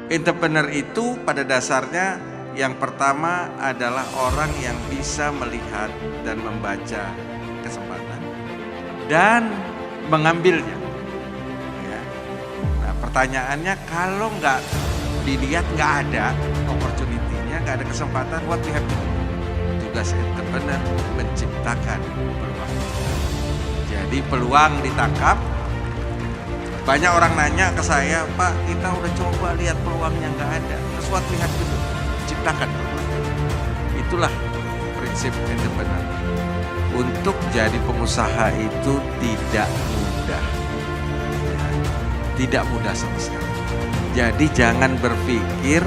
Entrepreneur itu pada dasarnya yang pertama adalah orang yang bisa melihat dan membaca kesempatan dan mengambilnya. Ya. Nah, pertanyaannya kalau nggak dilihat, nggak ada opportunity-nya, nggak ada kesempatan, what we have to do? Tugas entrepreneur menciptakan peluang. Jadi peluang ditangkap. Banyak orang nanya ke saya, Pak, kita udah coba lihat peluangnya nggak ada. Terus what we have to do? Ciptakan peluang. Itulah prinsip entrepreneur. Untuk jadi pengusaha itu tidak mudah. Ya, tidak mudah sama sekali. Jadi jangan berpikir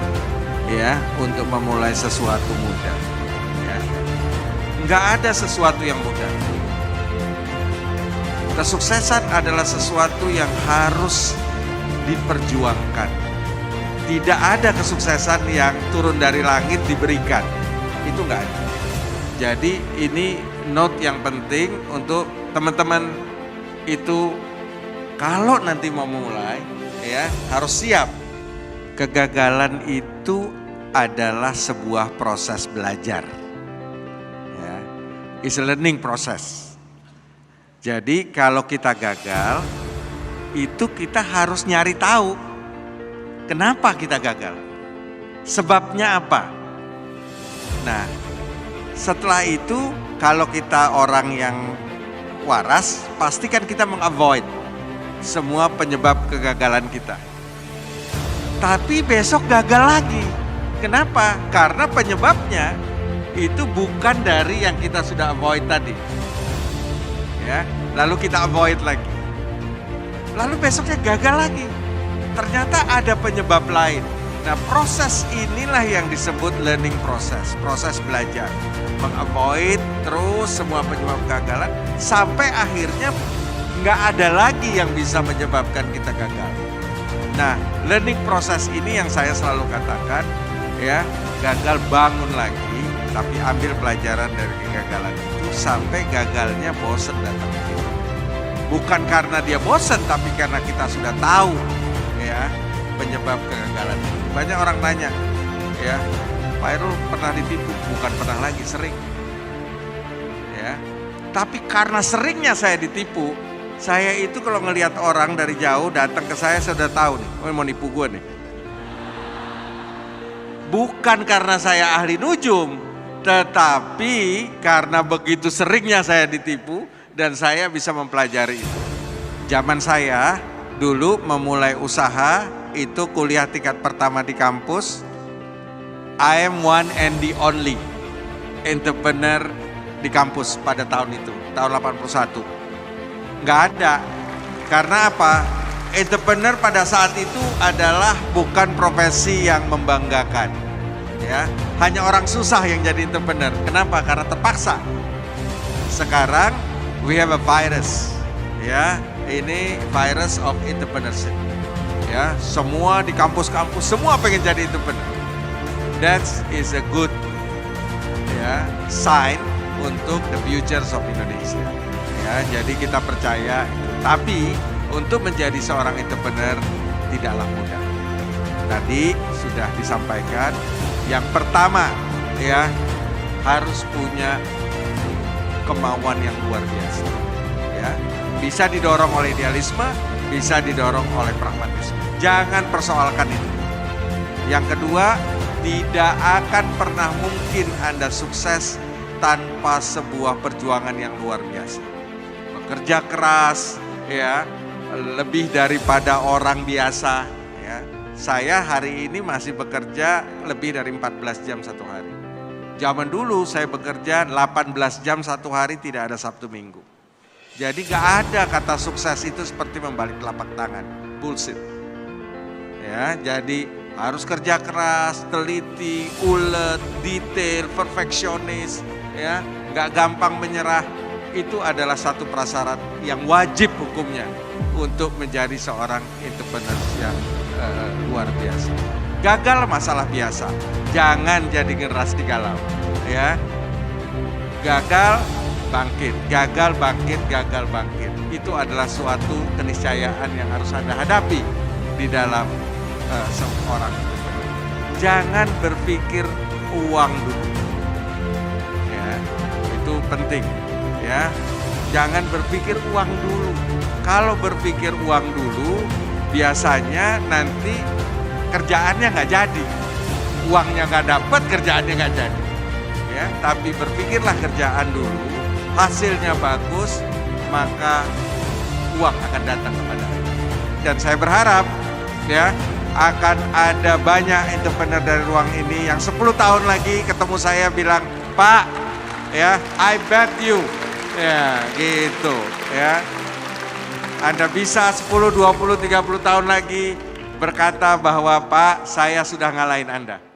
ya untuk memulai sesuatu mudah. Ya. Nggak ada sesuatu yang mudah. Kesuksesan adalah sesuatu yang harus diperjuangkan. Tidak ada kesuksesan yang turun dari langit diberikan. Itu nggak ada. Jadi ini note yang penting untuk teman-teman itu kalau nanti mau mulai ya harus siap. Kegagalan itu adalah sebuah proses belajar. Ya, it's a learning process. Jadi kalau kita gagal, itu kita harus nyari tahu kenapa kita gagal. Sebabnya apa? Nah, setelah itu kalau kita orang yang waras, pastikan kita mengavoid semua penyebab kegagalan kita. Tapi besok gagal lagi. Kenapa? Karena penyebabnya itu bukan dari yang kita sudah avoid tadi. Ya, lalu kita avoid lagi. Lalu besoknya gagal lagi. Ternyata ada penyebab lain. Nah, proses inilah yang disebut learning process, proses belajar. Mengavoid terus semua penyebab kegagalan sampai akhirnya nggak ada lagi yang bisa menyebabkan kita gagal. Nah, learning process ini yang saya selalu katakan, ya, gagal bangun lagi, tapi ambil pelajaran dari kegagalan itu sampai gagalnya bosan datang. Bukan karena dia bosan, tapi karena kita sudah tahu, ya, penyebab kegagalan. Banyak orang tanya, ya, Pak Irul pernah ditipu? Bukan pernah lagi, sering. Ya, tapi karena seringnya saya ditipu, saya itu kalau ngelihat orang dari jauh datang ke saya sudah tahu nih, oh mau nipu gue nih. Bukan karena saya ahli nujum, tetapi karena begitu seringnya saya ditipu dan saya bisa mempelajari itu. Zaman saya dulu memulai usaha itu kuliah tingkat pertama di kampus. I am one and the only entrepreneur di kampus pada tahun itu, tahun 81. Nggak ada. Karena apa? Entrepreneur pada saat itu adalah bukan profesi yang membanggakan. Ya, hanya orang susah yang jadi entrepreneur. Kenapa? Karena terpaksa. Sekarang we have a virus. Ya, ini virus of entrepreneurship. Ya, semua di kampus-kampus semua pengen jadi entrepreneur. That is a good sign untuk the futures of Indonesia. Ya, jadi kita percaya itu. Tapi untuk menjadi seorang entrepreneur tidaklah mudah. Tadi sudah disampaikan, yang pertama ya harus punya kemauan yang luar biasa. Ya, bisa didorong oleh idealisme, bisa didorong oleh pragmatisme. Jangan persoalkan itu. Yang kedua, tidak akan pernah mungkin Anda sukses tanpa sebuah perjuangan yang luar biasa. Bekerja keras, ya, lebih daripada orang biasa. Ya. Saya hari ini masih bekerja lebih dari 14 jam satu hari. Zaman dulu saya bekerja 18 jam satu hari, tidak ada Sabtu Minggu. Jadi gak ada kata sukses itu seperti membalik telapak tangan. Bullshit. Ya, jadi harus kerja keras, teliti, ulet, detail, perfeksionis, ya, nggak gampang menyerah. Itu adalah satu prasyarat yang wajib hukumnya untuk menjadi seorang entrepreneur yang luar biasa. Gagal masalah biasa, jangan jadi generasi galau, ya. Gagal bangkit, gagal bangkit, gagal bangkit. Itu adalah suatu keniscayaan yang harus Anda hadapi di dalam seorang entrepreneur. Jangan berpikir uang dulu. Ya, itu penting ya. Jangan berpikir uang dulu. Kalau berpikir uang dulu, biasanya nanti kerjaannya nggak jadi. Uangnya nggak dapat, kerjaannya nggak jadi. Ya, tapi berpikirlah kerjaan dulu, hasilnya bagus, maka uang akan datang kepada Anda. Dan saya berharap ya akan ada banyak entrepreneur dari ruang ini yang 10 tahun lagi ketemu saya bilang, "Pak, ya, I bet you." Ya, gitu ya. Anda bisa 10, 20, 30 tahun lagi berkata bahwa, "Pak, saya sudah ngalahin Anda."